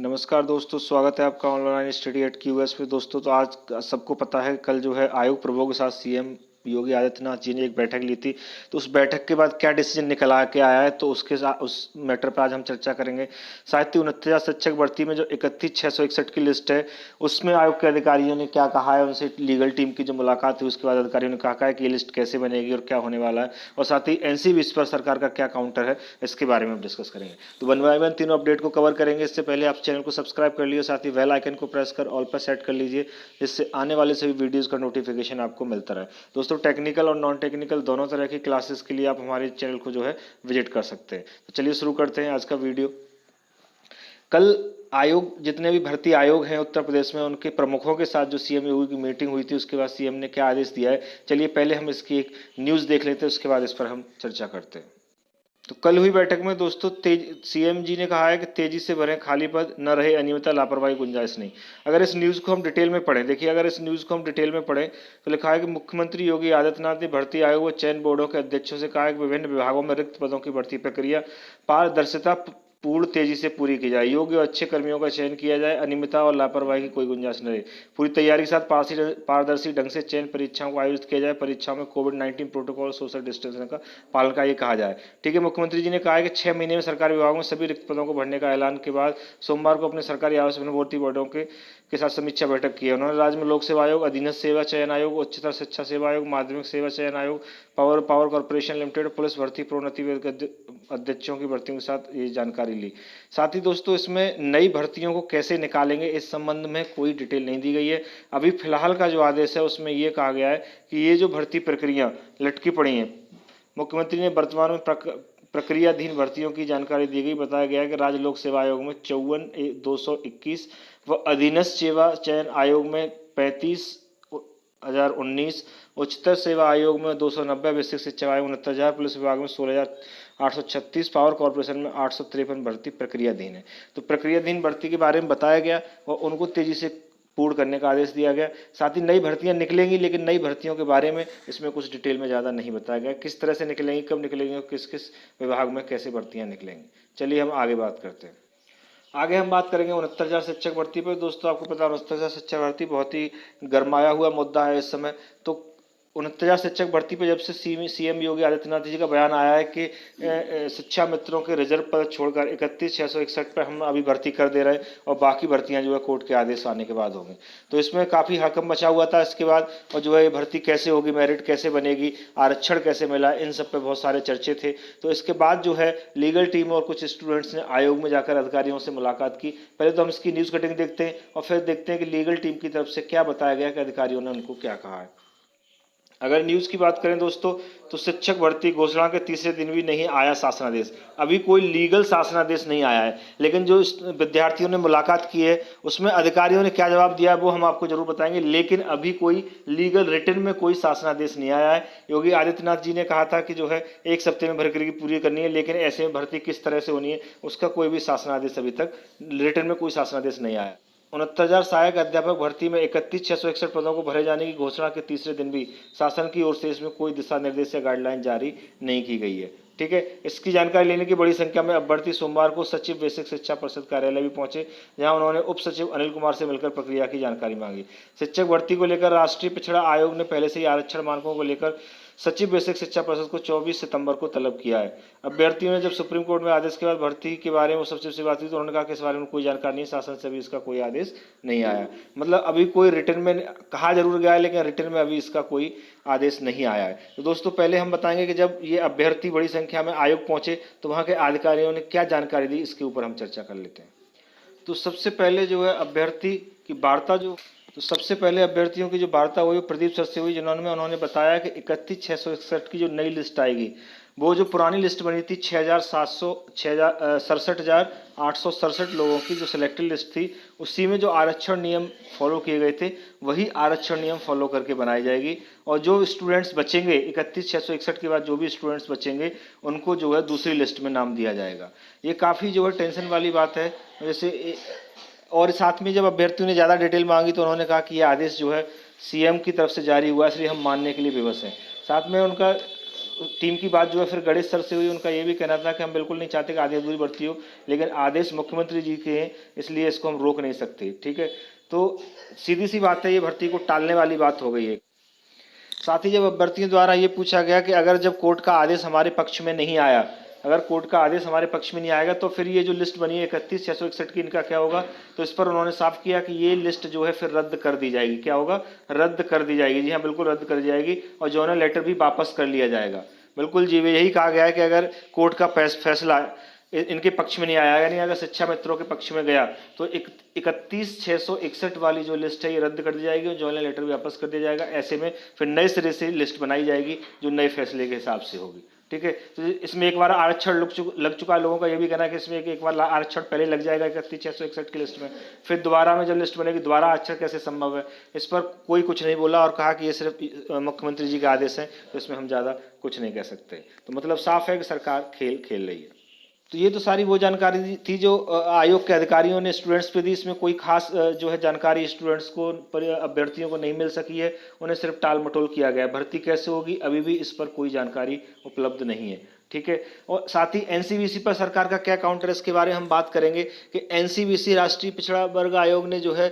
नमस्कार दोस्तों, स्वागत है आपका ऑनलाइन स्टडी एट क्यूएस में। दोस्तों, तो आज सबको पता है कल जो है आयोग प्रमुख के साथ सीएम योगी आदित्यनाथ जी ने एक बैठक ली थी। तो उस बैठक के बाद क्या डिसीजन निकल के आया है, तो उसके साथ उस मैटर पर आज हम चर्चा करेंगे। साथ ही 69,000 शिक्षक भर्ती में जो 31,661 की लिस्ट है, उसमें आयोग के अधिकारियों ने क्या कहा है, उनसे लीगल टीम की जो मुलाकात हुई उसके बाद अधिकारियों ने कहा है कि ये लिस्ट कैसे बनेगी और क्या होने वाला है, और साथ ही एनसीबी इस पर सरकार का क्या काउंटर है, इसके बारे में हम डिस्कस करेंगे। तो वन बाय वन तीनों अपडेट को कवर करेंगे। इससे पहले आप चैनल को सब्सक्राइब कर लीजिए, साथ ही बेल आइकन को प्रेस कर ऑल पर सेट कर लीजिए, जिससे आने वाले सभी वीडियोस का नोटिफिकेशन आपको मिलता रहे। दोस्तों, टेक्निकल और नॉन टेक्निकल दोनों तरह की क्लासेस के लिए आप हमारे चैनल को जो है विजिट कर सकते हैं। तो चलिए शुरू करते हैं आज का वीडियो। कल आयोग, जितने भी भर्ती आयोग हैं उत्तर प्रदेश में, उनके प्रमुखों के साथ जो सीएम योगी की मीटिंग हुई थी, उसके बाद सीएम ने क्या आदेश दिया है, चलिए पहले हम इसकी एक न्यूज़ देख लेते हैं, उसके बाद इस पर हम चर्चा करते हैं। तो कल हुई बैठक में दोस्तों सीएम जी ने कहा है कि तेजी से भरें खाली पद, न रहे अनियमितता लापरवाही गुंजाइश नहीं। अगर इस न्यूज़ को हम डिटेल में पढ़ें, देखिए अगर इस न्यूज़ को हम डिटेल में पढ़ें तो लिखा है कि मुख्यमंत्री योगी आदित्यनाथ ने भर्ती आयोग व चयन बोर्डों के अध्यक्षों से कहा है कि विभिन्न विभागों में रिक्त पदों की भर्ती प्रक्रिया पारदर्शिता पूर्ण तेजी से पूरी की जाए, योग्य और अच्छे कर्मियों का चयन किया जाए, अनियमितता और लापरवाही की कोई गुंजाइश न रहे। पूरी तैयारी के साथ पारदर्शी ढंग से चयन परीक्षाओं को आयोजित किया जाए, परीक्षाओं में कोविड-19 प्रोटोकॉल सोशल डिस्टेंसिंग का पालन का ये कहा जाए। ठीक है, मुख्यमंत्री जी ने कहा है कि 6 महीने में सरकारी विभागों में सभी रिक्त पदों को भरने का ऐलान के बाद सोमवार को अपने सरकारी आवास में भर्ती बोर्डों के साथ समीक्षा बैठक की है। उन्होंने राज्य में लोक सेवा आयोग, अधीनस्थ सेवा चयन आयोग, उच्चतर शिक्षा सेवा आयोग, माध्यमिक सेवा चयन आयोग, पावर कॉर्पोरेशन लिमिटेड, पुलिस भर्ती प्रोन्नति अध्यक्षों की भर्तियों के साथ ये जानकारी ली। साथ ही दोस्तों, इसमें नई भर्तियों को कैसे निकालेंगे इस संबंध में कोई डिटेल नहीं दी गई है। अभी फिलहाल का जो आदेश है उसमें ये कहा गया है कि ये जो भर्ती प्रक्रिया लटकी पड़ी है, मुख्यमंत्री ने वर्तमान में प्रक्रियाधीन भर्तियों की जानकारी दी गई। बताया गया है कि राज्य लोक सेवा आयोग में 54,221 व अधीनस्थ सेवा चयन आयोग में 35,019, उच्चतर सेवा आयोग में 290, बेसिक शिक्षा आयोग में 69,000, पुलिस विभाग में 16,836, पावर कॉर्पोरेशन में 853 भर्ती प्रक्रियाधीन है। तो प्रक्रियाधीन भर्ती के बारे में बताया गया और उनको तेजी से पूर्ण करने का आदेश दिया गया। साथ ही नई भर्तियां निकलेंगी, लेकिन नई भर्तियों के बारे में इसमें कुछ डिटेल में ज़्यादा नहीं बताया गया, किस तरह से निकलेंगी, कब निकलेंगी और किस किस विभाग में कैसे भर्तियां निकलेंगी। चलिए हम आगे बात करते हैं। आगे हम बात करेंगे 69,000 शिक्षक भर्ती पर। दोस्तों, आपको पता है 69,000 शिक्षक भर्ती बहुत ही गरमाया हुआ मुद्दा है इस समय। तो 69,000 शिक्षक भर्ती पर जब से सीएम योगी आदित्यनाथ जी का बयान आया है कि शिक्षा मित्रों के रिजर्व पद छोड़कर 31,661 पर हम अभी भर्ती कर दे रहे हैं और बाकी भर्तियां जो है कोर्ट के आदेश आने के बाद होंगी। तो इसमें काफ़ी हड़कंप मचा हुआ था इसके बाद, और जो है ये भर्ती कैसे होगी, मेरिट कैसे बनेगी, आरक्षण कैसे मिला, इन सब पे बहुत सारे चर्चे थे। तो इसके बाद जो है लीगल टीम और कुछ स्टूडेंट्स ने आयोग में जाकर अधिकारियों से मुलाकात की। पहले तो हम इसकी न्यूज़ कटिंग देखते हैं और फिर देखते हैं कि लीगल टीम की तरफ से क्या बताया गया कि अधिकारियों ने उनको क्या कहा है। अगर न्यूज़ की बात करें दोस्तों, तो शिक्षक भर्ती घोषणा के तीसरे दिन भी नहीं आया शासनादेश। अभी कोई लीगल शासनादेश नहीं आया है, लेकिन जो विद्यार्थियों ने मुलाकात की है उसमें अधिकारियों ने क्या जवाब दिया है वो हम आपको जरूर बताएंगे, लेकिन अभी कोई लीगल रिटन में कोई शासनादेश नहीं आया है। योगी आदित्यनाथ जी ने कहा था कि जो है 1 हफ्ते में भर्ती पूरी करनी है, लेकिन ऐसे में भर्ती किस तरह से होनी है उसका कोई भी शासनादेश अभी तक रिटन में कोई शासनादेश नहीं आया। 69,000 सहायक अध्यापक भर्ती में 31,661 पदों को भरे जाने की घोषणा के तीसरे दिन भी शासन की ओर से इसमें कोई दिशा निर्देश या गाइडलाइन जारी नहीं की गई है। ठीक है, इसकी जानकारी लेने की बड़ी संख्या में अभ्यर्थी सोमवार को सचिव बेसिक शिक्षा परिषद कार्यालय भी पहुंचे, जहां उन्होंने उप सचिव अनिल कुमार से मिलकर प्रक्रिया की जानकारी मांगी। शिक्षक भर्ती को लेकर राष्ट्रीय पिछड़ा आयोग ने पहले से ही आरक्षण मानकों को लेकर सचिव बेसिक शिक्षा परिषद को 24 सितंबर को तलब किया है। अभ्यर्थियों ने जब सुप्रीम कोर्ट में आदेश के बाद भर्ती के बारे में सचिव से बात की तो उन्होंने कहा कि इस बारे में कोई जानकारी नहीं, शासन से भी इसका कोई आदेश नहीं आया। मतलब अभी कोई रिटर्न में कहा जरूर गया है, लेकिन रिटर्न में अभी इसका कोई आदेश नहीं आया है। तो दोस्तों, पहले हम बताएंगे कि जब ये अभ्यर्थी बड़ी संख्या में आयोग पहुंचे तो वहाँ के अधिकारियों ने क्या जानकारी दी, इसके ऊपर हम चर्चा कर लेते हैं। तो सबसे पहले जो है अभ्यर्थी की वार्ता तो सबसे पहले अभ्यर्थियों की जो वार्ता हुई प्रदीप सर से हुई, जिन्होंने उन्होंने बताया कि 31,661 की जो नई लिस्ट आएगी, वो जो पुरानी लिस्ट बनी थी 67,867 लोगों की जो सिलेक्टेड लिस्ट थी, उसी में जो आरक्षण नियम फॉलो किए गए थे वही आरक्षण नियम फॉलो करके बनाई जाएगी। और जो स्टूडेंट्स बचेंगे 31,661 के बाद जो भी स्टूडेंट्स बचेंगे उनको जो है दूसरी लिस्ट में नाम दिया जाएगा। ये काफ़ी जो है टेंशन वाली बात है। जैसे और साथ में जब अभ्यर्थियों ने ज़्यादा डिटेल मांगी तो उन्होंने कहा कि ये आदेश जो है सीएम की तरफ से जारी हुआ, इसलिए हम मानने के लिए विवश हैं। साथ में उनका टीम की बात जो है फिर गणेश सर से हुई। उनका ये भी कहना था कि हम बिल्कुल नहीं चाहते कि आधी अधूरी भर्ती हो, लेकिन आदेश मुख्यमंत्री जी के हैं, इसलिए इसको हम रोक नहीं सकते। ठीक है, तो सीधी सी बात है, ये भर्ती को टालने वाली बात हो गई है। साथ ही जब अभ्यर्थियों द्वारा ये पूछा गया कि अगर जब कोर्ट का आदेश हमारे पक्ष में नहीं आया, अगर कोर्ट का आदेश हमारे पक्ष में नहीं आएगा तो फिर ये जो लिस्ट बनी है 31,661 की, इनका क्या होगा। तो इस पर उन्होंने साफ किया कि ये लिस्ट जो है फिर रद्द कर दी जाएगी। क्या होगा, रद्द कर दी जाएगी। जी हाँ, बिल्कुल रद्द कर दी जाएगी और जोनल लेटर भी वापस कर लिया जाएगा। बिल्कुल जी, यही कहा गया है कि अगर कोर्ट का फैसला इनके पक्ष में नहीं आया, यानी अगर शिक्षा मित्रों के पक्ष में गया, तो 31,661 वाली जो लिस्ट है ये रद्द कर दी जाएगी और ज्वाइनिंग लेटर भी वापस कर दिया जाएगा। ऐसे में फिर नए सिरे से लिस्ट बनाई जाएगी जो नए फैसले के हिसाब से होगी। ठीक है, तो इसमें एक बार आरक्षण लग चुका है। लोगों का ये भी कहना है कि इसमें एक बार आरक्षण पहले लग जाएगा 31,661 की लिस्ट में, फिर दोबारा में जब लिस्ट बनेगी दोबारा आरक्षण कैसे संभव है। इस पर कोई कुछ नहीं बोला और कहा कि ये सिर्फ मुख्यमंत्री जी के आदेश हैं, तो इसमें हम ज़्यादा कुछ नहीं कह सकते। तो मतलब साफ है कि सरकार खेल खेल रही है। तो ये तो सारी वो जानकारी थी जो आयोग के अधिकारियों ने स्टूडेंट्स पे दी। इसमें कोई खास जो है जानकारी स्टूडेंट्स को, अभ्यर्थियों को नहीं मिल सकी है। उन्हें सिर्फ टाल मटोल किया गया। भर्ती कैसे होगी अभी भी इस पर कोई जानकारी उपलब्ध नहीं है। ठीक है, और साथ ही एनसीवीसी पर सरकार का क्या काउंटर है, इसके बारे में हम बात करेंगे कि एनसीवीसी राष्ट्रीय पिछड़ा वर्ग आयोग ने जो है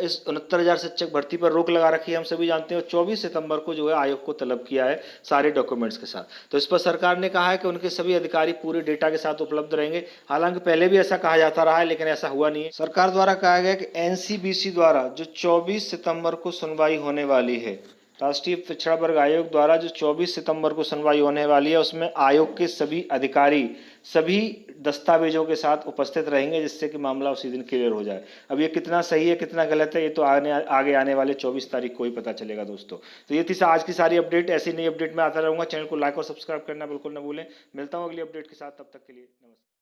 इस 69,000 शिक्षक भर्ती पर रोक लगा रखी है, हम सभी जानते हैं। और 24 सितंबर को जो है आयोग को तलब किया है सारे डॉक्यूमेंट्स के साथ। तो इस पर सरकार ने कहा है कि उनके सभी अधिकारी पूरे डेटा के साथ उपलब्ध रहेंगे। हालांकि पहले भी ऐसा कहा जाता रहा है, लेकिन ऐसा हुआ नहीं है। सरकार द्वारा कहा गया कि एनसीबीसी द्वारा जो 24 सितंबर को सुनवाई होने वाली है, राष्ट्रीय पिछड़ा वर्ग आयोग द्वारा जो 24 सितंबर को सुनवाई होने वाली है, उसमें आयोग के सभी अधिकारी सभी दस्तावेजों के साथ उपस्थित रहेंगे, जिससे कि मामला उसी दिन क्लियर हो जाए। अब ये कितना सही है कितना गलत है, ये तो आगे आने वाले 24 तारीख को ही पता चलेगा दोस्तों। तो ये थी आज की सारी अपडेट। ऐसी नई अपडेट में आता रहूंगा। चैनल को लाइक और सब्सक्राइब करना बिल्कुल न भूलें। मिलता हूँ अगली अपडेट के साथ, तब तक के लिए नमस्कार।